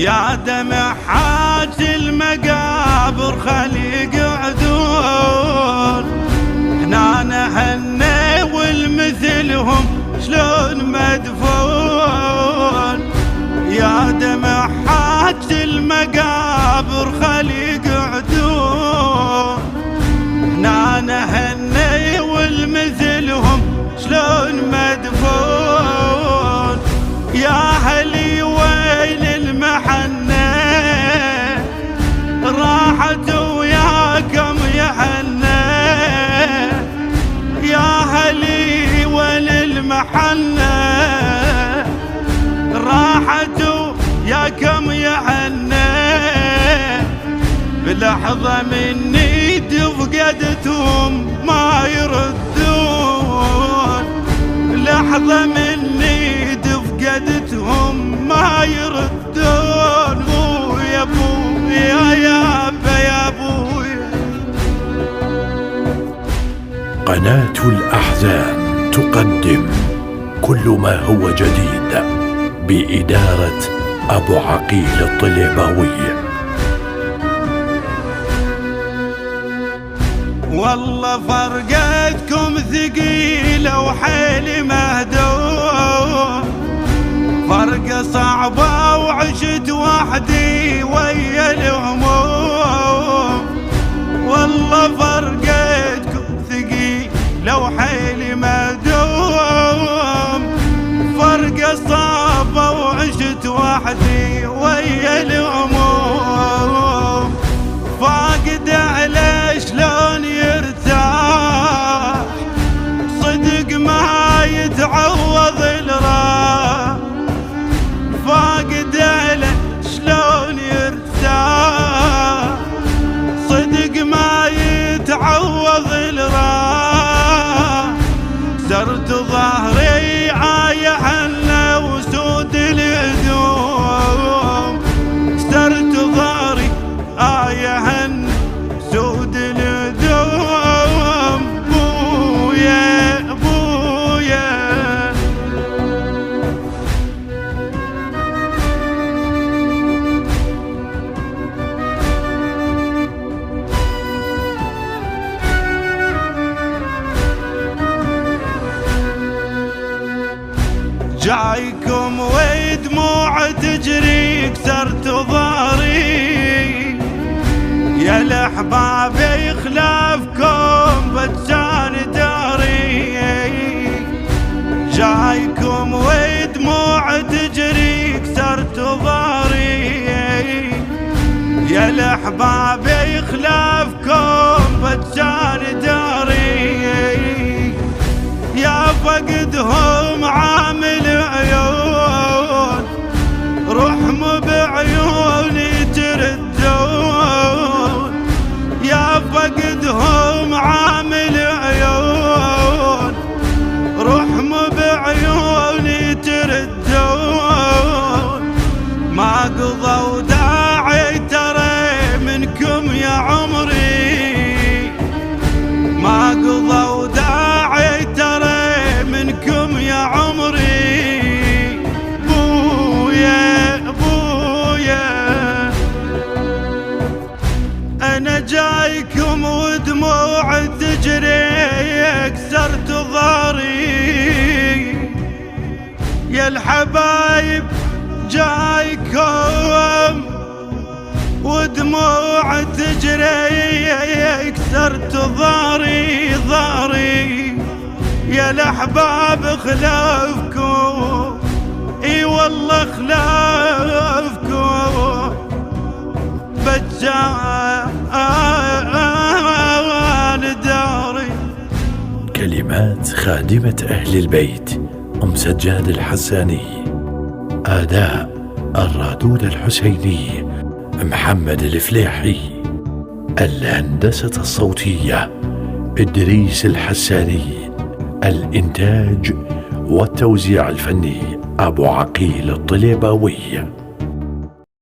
يا دمع حاج المقابر خلي يقعدون، احنا نهني والمثلهم شلون مدفون. يا دمع حاج المقابر خلي يقعدون، احنا نهني والمثلهم شلون مدفون. يا هلي ويل المحنة راحت وياكم يا حنة، يا هلي ويل المحنة راحت وياكم يا حنة. بلحظة مني تفقدتهم ما يردون، لحظة مني تفقدتهم ما يردون. بويا بويا يا ابا يا بويا. قناة الأحزان تقدم كل ما هو جديد بإدارة أبو عقيل الطليباوي. والله فرقتكم ثقيلة وحيلي مهدوم، فرقة صعبة وعشت وحدي ويا الهموم. والله فرقتكم ثقيلة وحيلي مهدوم، فرقة صعبة وعشت وحدي ويا الهموم. فاقد على شلون يرتاح صدق ما يتعوض الراح، فاقد على شلون يرتاح صدق ما يتعوض الراح. سرت ظهري عاية حنا وسود الهدوم، سرت ظهري آية هن سود الهدوم. بويا بويا جايكم ودموع تجري كسرت ظهري، يا الأحباب يخلافكم بتسان داري. جايكم ودموع تجري كسرت ظهري، يا الأحباب يخلافكم بتسان داري. يا فقدهم عامل عيون رحم بعيوني تردون، يا فقدهم عامل عيون رحم بعيوني تردون. ما قضوا داعي ترى منكم يا عمري، ما قضوا داعي ترى منكم يا عمري. بويا بويا أنا جايكم ودموع تجري كسرت ظهري، يا الحبايب جايكم ودموع تجري كسرت ظهري ظهري. يا الأحباب خلافكم اي والله خلافكم بجان داري. كلمات خادمة أهل البيت أم سجاد الحساني، أداء الرادود الحسيني محمد الفليحي، الهندسة الصوتية إدريس الحساني، الإنتاج والتوزيع الفني أبو عقيل الطليباوي.